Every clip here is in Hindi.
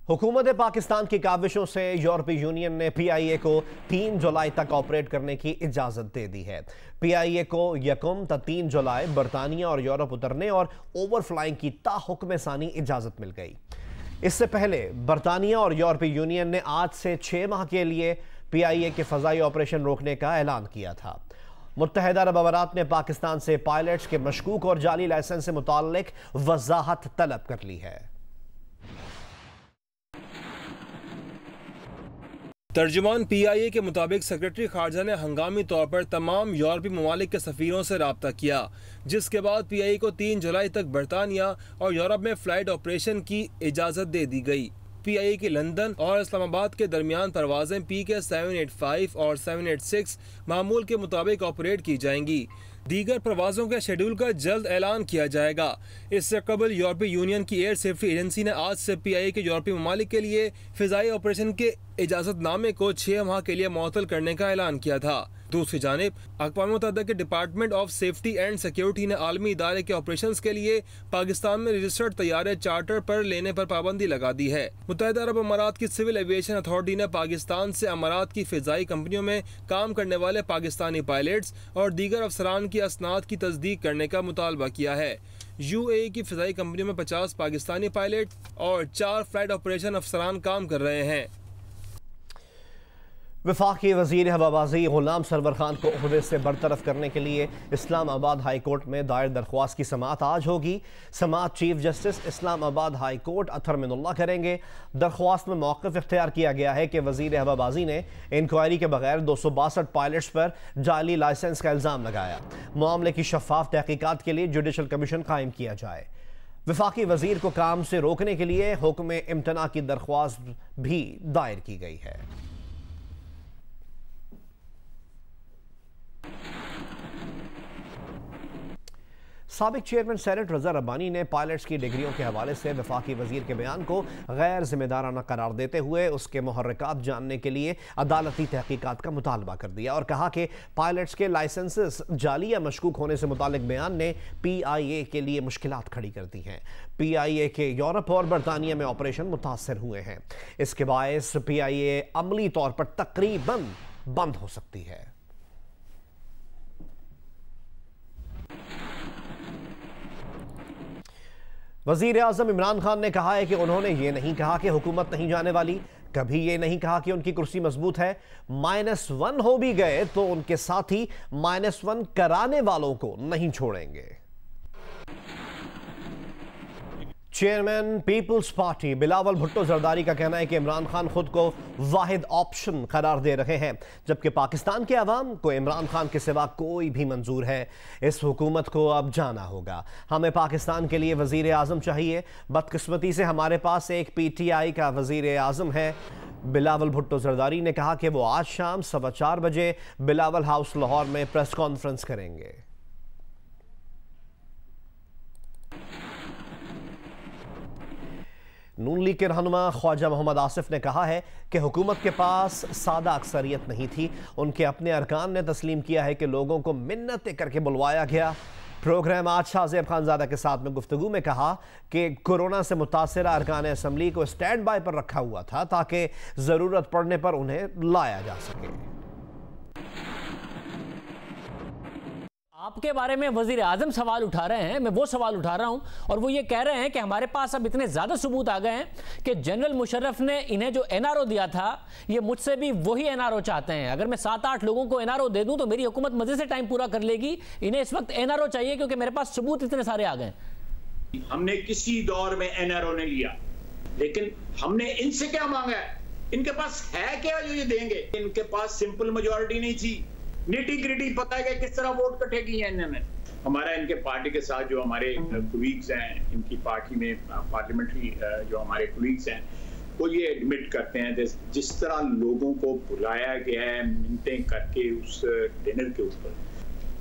हुकूमत पाकिस्तान की काविशों से यूरोपीय यूनियन ने PIA को 3 जुलाई तक ऑपरेट करने की इजाज़त दे दी है। PIA को 1 जुलाई बरतानिया और यूरोप उतरने और ओवरफ्लाइंग की ताहुक्म सानी इजाज़त मिल गई। इससे पहले बरतानिया और यूरोपीय यूनियन ने आज से 6 माह के लिए PIA के फ़ज़ाई ऑपरेशन रोकने का ऐलान किया था। मुत्तहिदा अरब अमारात ने पाकिस्तान से पायलट्स के मशकूक और जाली लाइसेंस से मुताल्लिक वजाहत तलब कर ली है। तर्जुमान PIA के मुताबिक सेक्रेटरी खारजा ने हंगामी तौर पर तमाम यूरोपीय ममालिक के सफ़ीरों से रब्ता किया, जिसके बाद PIA को 3 जुलाई तक बरतानिया और यूरोप में फ़्लाइट ऑपरेशन की इजाज़त दे दी गई। PIA की लंदन और इस्लामाबाद के दरमियान परवाज़ें PK 785 और 786 मामूल के मुताबिक ऑपरेट की जाएंगी। दीगर प्रवाजों के शेड्यूल का जल्द ऐलान किया जाएगा। इससे कबल यूरोपीय यूनियन की एयर सेफ्टी एजेंसी ने आज से PIA के यूरोपीय ममालिक के लिए फ़िज़ाई ऑपरेशन के इजाज़तनामे को 6 माह के लिए मुअत्तल करने का ऐलान किया था। दूसरी जानिब अक़वाम मुत्तहिदा के department of safety and security ने आलमी इदारे के ऑपरेशंस के लिए पाकिस्तान में रजिस्टर्ड तैयारे चार्टर पर लेने पर पाबंदी लगा दी है। मुत्तहिदा अरब अमारात की सिविल एविएशन अथॉरिटी ने पाकिस्तान से अमारात की फ़िज़ाई कंपनियों में काम करने वाले पाकिस्तानी पायलट्स और दीगर अफसरान की असनाद की तस्दीक करने का मुतालबा किया है। UAE की फ़िज़ाई कंपनियों में 50 पाकिस्तानी पायलट और 4 फ्लाइट ऑपरेशन अफसरान काम कर रहे हैं। वफाकी वज़ीर हवाबाजी गुलाम सरवर खान को ओहदे से बरतरफ करने के लिए इस्लामाबाद हाई कोर्ट में दायर दरख्वास्त की समाअत आज होगी। समाअत chief justice Islamabad high court Athar Minallah करेंगे। दरख्वास्त में मौक़िफ़ इख्तियार किया गया है कि वज़ीर हवाबाजी ने इंक्वायरी के बगैर 262 पायलट्स पर जाली लाइसेंस का इल्ज़ाम लगाया। मामले की शफाफ तहकीकात के लिए जुडिशल कमीशन कायम किया जाए। वफाकी वज़ीर को काम से रोकने के लिए हुक्म इम्तना की दरख्वास्त भी दायर की गई है। साबिक चेयरमैन सेनेट रज़ा रब्बानी ने पायलट्स की डिग्रियों के हवाले से वफाकी वज़ीर के बयान को गैर जिम्मेदाराना करार देते हुए उसके मुहर्रिकात जानने के लिए अदालती तहकीकात का मुतालबा कर दिया और कहा कि पायलट्स के लाइसेंसेस जाली या मशकूक होने से मुतालिक बयान ने PIA के लिए मुश्किलात खड़ी कर दी हैं। PIA के यूरोप और बरतानिया में ऑपरेशन मुतासर हुए हैं। इसके बायस PIA अमली तौर पर तकरीबन बंद हो सकती है। वज़ीर आज़म इमरान खान ने कहा है कि उन्होंने ये नहीं कहा कि हुकूमत नहीं जाने वाली, कभी ये नहीं कहा कि उनकी कुर्सी मजबूत है। -1 हो भी गए तो उनके साथी -1 कराने वालों को नहीं छोड़ेंगे। Chairman peoples party Bilawal Bhutto Zardari का कहना है कि इमरान खान खुद को वाहिद ऑप्शन करार दे रहे हैं, जबकि पाकिस्तान के अवाम को इमरान खान के सिवा कोई भी मंजूर है। इस हुकूमत को अब जाना होगा। हमें पाकिस्तान के लिए वज़ीर आज़म चाहिए। बदकिस्मती से हमारे पास एक PTI का वज़ीर आज़म है। बिलावल भुट्टो जरदारी ने कहा कि वो आज शाम 4:15 बजे बिलावल हाउस लाहौर में प्रेस कॉन्फ्रेंस करेंगे। नून लीग के रहनुमा ख्वाजा मोहम्मद आसिफ ने कहा है कि हुकूमत के पास सादा अक्सरियत नहीं थी। उनके अपने अरकान ने तस्लीम किया है कि लोगों को मिन्नतें करके बुलवाया गया। प्रोग्राम आज शाहज़ेब खानज़ादा के साथ में गुफ्तगू में कहा कि कोरोना से मुतासर अरकान असम्बली को स्टैंड बाय पर रखा हुआ था ताकि ज़रूरत पड़ने पर उन्हें लाया जा सके। आपके बारे में वजीर आजम सवाल उठा रहे हैं, मैं वो सवाल उठा रहा हूं और वो ये कह रहे हैं कि हमारे पास अब इतने ज्यादा सबूत आ गए हैं कि जनरल मुशर्रफ ने इन्हें जो NRO दिया था ये मुझसे भी वही NRO चाहते हैं। अगर मैं 7-8 लोगों को NRO दे दूं तो मेरी हुकूमत मजे से टाइम पूरा कर लेगी। इन्हें इस वक्त NRO चाहिए क्योंकि मेरे पास सबूत इतने सारे आ गए। हमने किसी दौर में NRO नहीं लिया, लेकिन हमने इनसे क्या मांगा है? इनके पास है क्या जो ये देंगे? इनके पास सिंपल मेजॉरिटी नहीं थी, निटी ग्रिटी पता है कि किस तरह वोट कटे की है इन्होंने। हमारा इनके पार्टी के साथ जो हमारे कुलीग्स हैं, इनकी पार्टी में पार्लियामेंट्री जो हमारे कुलीग्स हैं, वो ये एडमिट करते हैं जिस तरह लोगों को बुलाया गया है मिन्नतें करके उस डिनर के ऊपर,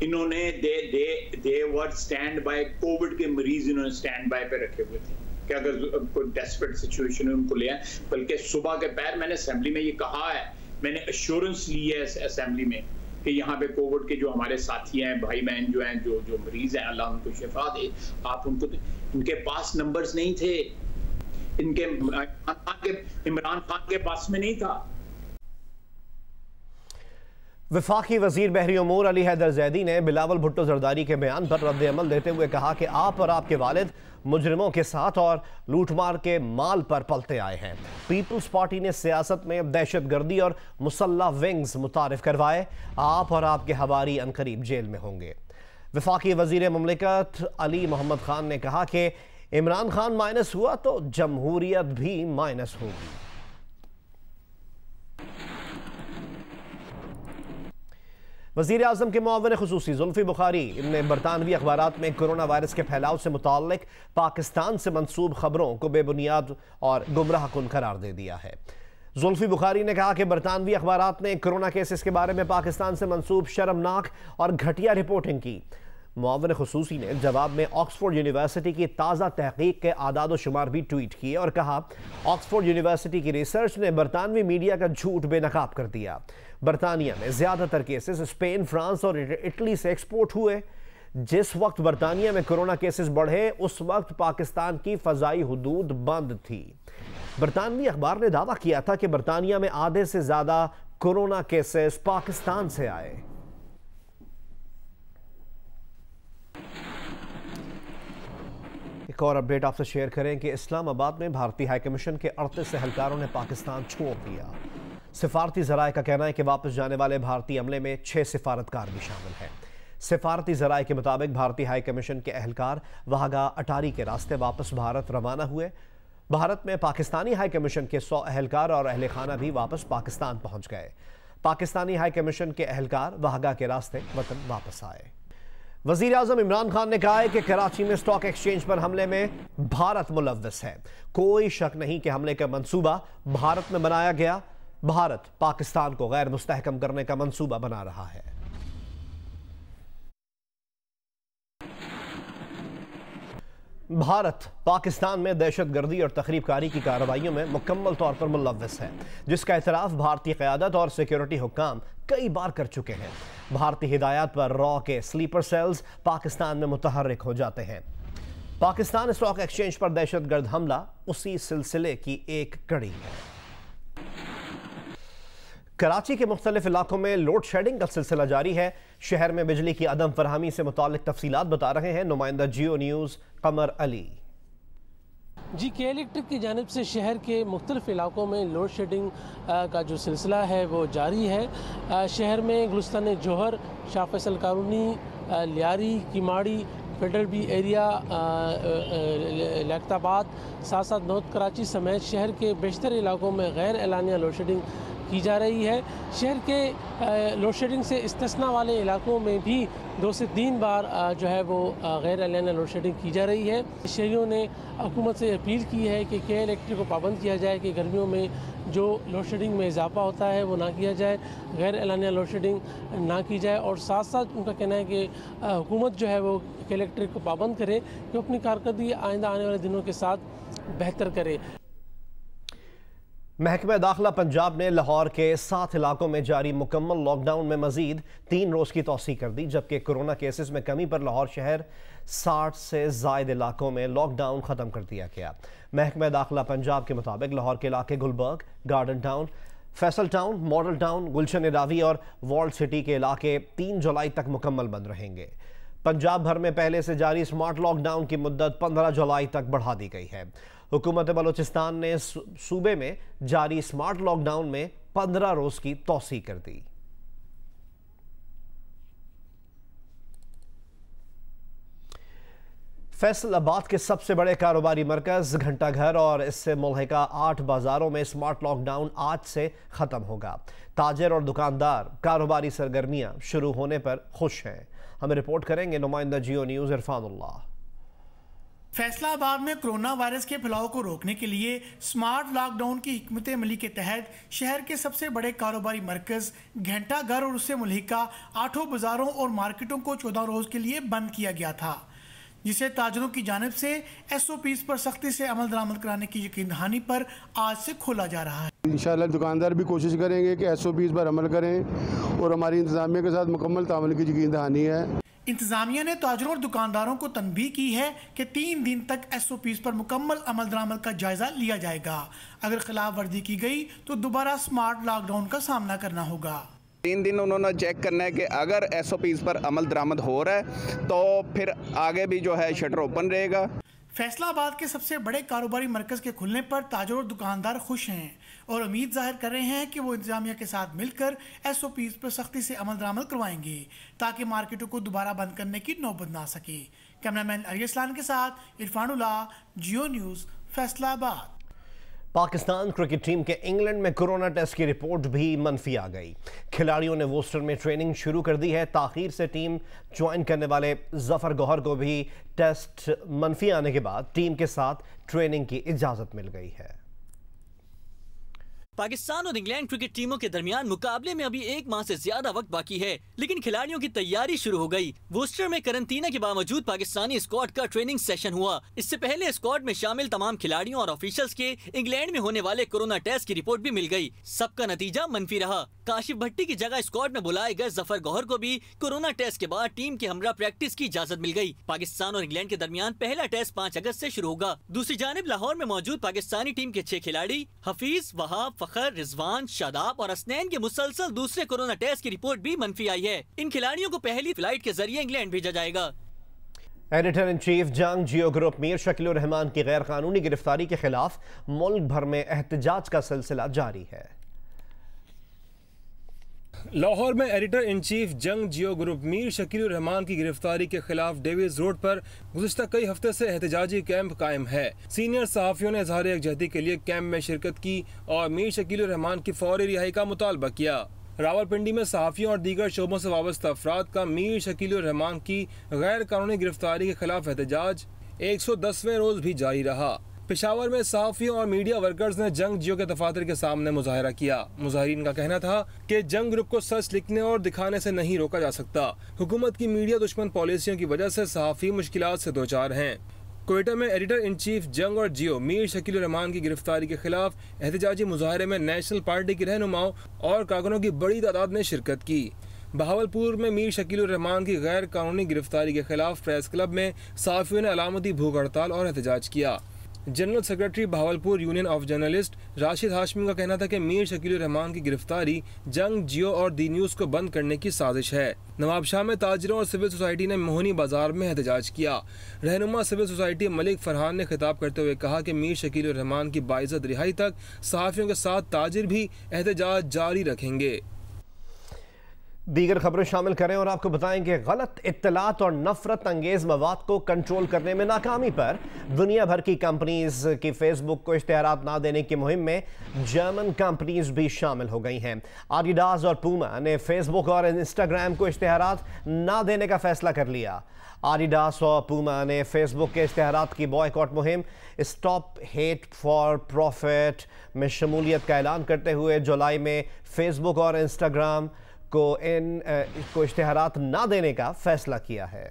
इन्होंने दे वर स्टैंड बाय। कोविड के मरीज इन्होंने स्टैंड बाय पे रखे हुए थे कि अगर कोई डेस्परेट सिचुएशन है उनको ले आए। बल्कि सुबह के पैर मैंने असेंबली में ये कहा है, मैंने एश्योरेंस ली है असेंबली में कि यहाँ पे कोविड के जो हमारे साथी हैं, भाई बहन जो हैं, जो मरीज हैं, अल्लाह उनको शिफा दे। आप उनको, उनके पास नंबर्स नहीं थे, इमरान खान के पास में नहीं था। वफाकी वजीर बहरी उमूर अली हैदर जैदी ने बिलावल भुट्टो जरदारी के बयान पर रद्द-ए-अमल देते हुए कहा कि आप और आपके वालिद मुजरिमों के साथ और लूटमार के माल पर पलते आए हैं। पीपल्स पार्टी ने सियासत में दहशतगर्दी और मुसल्लह विंग्स मुतारिफ करवाए। आप और आपके हवारी अनकरीब जेल में होंगे। वफाकी वजीर मुमलिकत अली मोहम्मद खान ने कहा कि इमरान खान माइनस हुआ तो जमहूरियत भी माइनस होगी। वज़ीर आज़म के मुआविन खुसूसी जुल्फ़ी बुखारी ने बरतानवी अखबारात में कोरोना वायरस के फैलाव से मुताल्लिक पाकिस्तान से मंसूब खबरों को बेबुनियाद और गुमराह कुन करार दे दिया है। जुल्फ़ी बुखारी ने कहा कि बरतानवी अखबारात ने कोरोना केसेस के बारे में पाकिस्तान से मंसूब शर्मनाक और घटिया रिपोर्टिंग की। मुआविन खुसूसी ने जवाब में ऑक्सफोर्ड यूनिवर्सिटी की ताज़ा तहकीक के आदाद व शुमार भी ट्वीट किए और कहा, ऑक्सफोर्ड यूनिवर्सिटी की रिसर्च ने बरतानवी मीडिया का झूठ बेनकाब कर दिया। बरतानिया में ज़्यादातर केसेस स्पेन, फ्रांस और इटली से एक्सपोर्ट हुए। जिस वक्त बरतानिया में कोरोना केसेस बढ़े उस वक्त पाकिस्तान की फ़ज़ाई हुदूद बंद थी। बरतानवी अखबार ने दावा किया था कि बरतानिया में आधे से ज़्यादा कोरोना केसेस पाकिस्तान से आए। एक और अपडेट आपसे शेयर करें कि इस्लामाबाद में भारतीय हाई कमीशन के 38 एहलकारों ने पाकिस्तान छोड़ दिया। सिफारती ज़राए का कहना है कि वापस जाने वाले भारतीय अमले में 6 सिफारतकार भी शामिल हैं। सिफारती ज़राए के मुताबिक भारतीय हाई कमीशन के एहलकार वाहगा अटारी के रास्ते वापस भारत रवाना हुए। भारत में पाकिस्तानी हाई कमीशन के 100 एहलकार और अहल खाना भी वापस पाकिस्तान पहुंच गए। पाकिस्तानी हाई कमीशन के एहलकार वाहगा के रास्ते वतन वापस आए। वज़ीर आज़म इमरान खान ने कहा है कि कराची में स्टॉक एक्सचेंज पर हमले में भारत मुलव्वस है। कोई शक नहीं कि हमले का मंसूबा भारत में बनाया गया। भारत पाकिस्तान को गैर मुस्तहकम करने का मंसूबा बना रहा है। भारत पाकिस्तान में दहशतगर्दी और तखरीबकारी की कार्रवाइयों में मुकम्मल तौर पर मुलव्वस है, जिसका एतराफ़ भारतीय क़यादत और सिक्योरिटी हुक्काम कई बार कर चुके हैं। भारतीय हिदायत पर रॉ के स्लीपर सेल्स पाकिस्तान में मुतहर्रिक हो जाते हैं। पाकिस्तान स्टॉक एक्सचेंज पर दहशतगर्द हमला उसी सिलसिले की एक कड़ी है। कराची के मुख्तलिफ इलाकों में लोड शेडिंग का सिलसिला जारी है। शहर में बिजली की अदम फरहमी से मुतालिक तफसीलात बता रहे हैं नुमाइंदा जियो न्यूज़ कमर अली। जी, के इलेक्ट्रिक की जानिब से शहर के मुख्तलिफ इलाकों में लोड शेडिंग का जो सिलसिला है वो जारी है। शहर में Gulistan Johar, Shah Faisal colony, Lyari, Kemari, federal B area, Liaquatabad, साथ साथ नॉर्थ कराची समेत शहर के बेशतर इलाकों में गैर एलानिया लोड शेडिंग की जा रही है। शहर के लोड शेडिंग से इस्तिस्ना वाले इलाकों में भी 2 से 3 बार जो है वो गैर एलानिया लोड शेडिंग की जा रही है। शहरियों ने हुकूमत से अपील की है कि के इलेक्ट्रिक को पाबंद किया जाए कि गर्मियों में जो लोड शेडिंग में इजाफा होता है वो ना किया जाए, गैर एलानिया लोड शेडिंग ना की जाए। और साथ साथ उनका कहना है कि हुकूमत जो है वो के इलेक्ट्रिक को पाबंद करे कि अपनी कारकर्दगी आइंदा आने वाले दिनों के साथ बेहतर करे। महकमा दाखिला पंजाब ने लाहौर के 7 इलाकों में जारी मुकम्मल लॉकडाउन में मजीद 3 रोज़ की तौसीह कर दी, जबकि कोरोना केसेस में कमी पर लाहौर शहर 60 से ज़ायद इलाकों में लॉकडाउन ख़त्म कर दिया गया। महकमा दाखिला पंजाब के मुताबिक लाहौर के इलाके Gulberg, garden town, Faisal town, model town, Gulshan Ravi और वॉल्ड सिटी के इलाके 3 जुलाई तक मुकम्मल बंद रहेंगे। पंजाब भर में पहले से जारी स्मार्ट लॉकडाउन की मुद्दत 15 जुलाई तक बढ़ा दी गई है। हुकूमत बलोचिस्तान ने सूबे में जारी स्मार्ट लॉकडाउन में 15 रोज़ की तौसीह कर दी। फैसलाबाद के सबसे बड़े कारोबारी मरकज़ घंटाघर और इससे मुल्हिका 8 बाज़ारों में स्मार्ट लॉकडाउन आज से ख़त्म होगा। ताजिर और दुकानदार कारोबारी सरगर्मियां शुरू होने पर खुश हैं। हमें रिपोर्ट करेंगे नुमाइंदा जियो न्यूज़ इरफानुल्लाह। फैसलाबाद में कोरोना वायरस के फैलाव को रोकने के लिए स्मार्ट लॉकडाउन की हिकमत अमली के तहत शहर के सबसे बड़े कारोबारी मरकज़ घंटाघर और उससे मुल्हिका 8 बाज़ारों और मार्केटों को 14 रोज़ के लिए बंद किया गया था, जिसे ताजरों की जानिब से SOPs पर सख्ती से अमल दरामद कराने की यकीन दहानी पर आज से खोला जा रहा है। इंशाअल्लाह दुकानदार भी कोशिश करेंगे कि SOPs पर अमल करें और हमारी इंतजामिया के साथ मुकम्मल तामल की यकीन दहानी है। इंतजामिया ने ताजरों और दुकानदारों को तनबीह की है कि 3 दिन तक SOPs पर मुकम्मल अमल दरामल का जायजा लिया जाएगा। अगर खिलाफ वर्जी की गई तो दोबारा स्मार्ट लॉकडाउन का सामना करना होगा। 3 दिन उन्होंने चेक करना है कि अगर SOPs पर अमल दरामद हो रहा है तो फिर आगे भी जो है शटर ओपन रहेगा। फैसलाबाद के सबसे बड़े कारोबारी मरकज़ के खुलने पर ताजर और दुकानदार खुश हैं और उम्मीद जाहिर कर रहे हैं कि वो इंतजामिया के साथ मिलकर SOPs पर सख्ती से अमल दरामद करवाएंगे ताकि मार्केटों को दोबारा बंद करने की नौबत ना सके। कैमरामैन अरियसलान के साथ Irfanullah, Geo news, Faisalabad. Pakistan cricket team के इंग्लैंड में कोरोना टेस्ट की रिपोर्ट भी मनफी आ गई। खिलाड़ियों ने वोस्टर में ट्रेनिंग शुरू कर दी है। ताखीर से टीम ज्वाइन करने वाले जफर गौहर को भी टेस्ट मनफी आने के बाद टीम के साथ ट्रेनिंग की इजाजत मिल गई है। पाकिस्तान और इंग्लैंड क्रिकेट टीमों के दरमियान मुकाबले में अभी 1 माह से ज्यादा वक्त बाकी है, लेकिन खिलाड़ियों की तैयारी शुरू हो गई। वोस्टर में करंटीना के बावजूद पाकिस्तानी स्क्वाड का ट्रेनिंग सेशन हुआ। इससे पहले स्क्वाड में शामिल तमाम खिलाड़ियों और ऑफिशियल्स के इंग्लैंड में होने वाले कोरोना टेस्ट की रिपोर्ट भी मिल गई। सबका नतीजा मनफी रहा। काशिफ भट्टी की जगह स्क्वाड में बुलाए गए जफर गौहर को भी कोरोना टेस्ट के बाद टीम के हमरा प्रैक्टिस की इजाजत मिल गई। पाकिस्तान और इंग्लैंड के दरमियान पहला टेस्ट 5 अगस्त से शुरू होगा। दूसरी जानिब लाहौर में मौजूद पाकिस्तानी टीम के 6 खिलाड़ी हफीज, वहाब, फखर, रिजवान, शादाब और असनैन के मुसलसल दूसरे कोरोना टेस्ट की रिपोर्ट भी मनफी आई है। इन खिलाड़ियों को पहली फ्लाइट के जरिए इंग्लैंड भेजा जाएगा। एडिटर इन चीफ जंग जियो ग्रुप मीर शकील रहमान की गैर कानूनी गिरफ्तारी के खिलाफ मुल्क भर में एहतजाज का सिलसिला जारी है। लाहौर में एडिटर इन चीफ जंग जियो ग्रुप मीर शकील रहमान की गिरफ्तारी के खिलाफ डेविस रोड पर गुज़िश्ता कई हफ्ते से एहतजाजी कैंप कायम है। सीनियर सहाफ़ियों ने इज़हार यकजहती के लिए कैंप में शिरकत की और मीर शकील रहमान की फौरी रिहाई का मुतालबा किया। रावलपिंडी में सहाफ़ियों और दीगर शोबों से वाबस्ता अफराद का मीर शकील रहमान की गैर कानूनी गिरफ्तारी के खिलाफ एहतजाज 110वें रोज़ भी जारी रहा। पेशावर में सहाफ़ियों और मीडिया वर्कर्स ने जंग जियो के दफातर के सामने मुजाहरा किया। मुजाहिरीन का कहना था कि जंग ग्रुप को सच लिखने और दिखाने से नहीं रोका जा सकता। हुकूमत की मीडिया दुश्मन पॉलिसियों की वजह से सहाफ़ी मुश्किलात से दोचार हैं। कोयटा में एडिटर इन चीफ जंग और जियो मीर शकील रहमान की गिरफ्तारी के खिलाफ एहतजाजी मुजाहरे में नेशनल पार्टी के रहनुमाओं और कारकुनों की बड़ी तादाद ने शिरकत की। बहावलपुर में मीर शकील रहमान की गैर कानूनी गिरफ्तारी के खिलाफ प्रेस क्लब में सहाफ़ियों ने अलामती भूख हड़ताल और एहतजाज किया। General secretary Bahawalpur union of journalist Rashid Hashmi का कहना था कि मीर शकील रहमान की गिरफ्तारी जंग जियो और दी न्यूज़ को बंद करने की साजिश है। नवाबशाह में ताजरों और सिविल सोसाइटी ने मोहनी बाजार में एहतजाज किया। रहनुमा सिविल सोसाइटी मलिक फरहान ने खिताब करते हुए कहा कि मीर शकील रहमान की बाइज्जत रिहाई तक सहाफ़ियों के साथ ताजिर भी एहतजाज जारी रखेंगे। दीगर खबरें शामिल करें और आपको बताएं कि गलत इत्तलात और नफरत अंगेज मवाद को कंट्रोल करने में नाकामी पर दुनिया भर की कंपनीज की फेसबुक को इश्तेहारात ना देने की मुहिम में जर्मन कंपनीज भी शामिल हो गई हैं। आडिडास और पूमा ने फेसबुक और इंस्टाग्राम को इश्तेहारात ना देने का फैसला कर लिया। आडिडास और पूमा ने फेसबुक के इश्तेहारात की बॉयकॉट मुहिम स्टॉप हेट फॉर प्रॉफिट में शमूलियत का ऐलान करते हुए जुलाई में फेसबुक और इंस्टाग्राम को इश्तेहारात ना देने का फैसला किया है।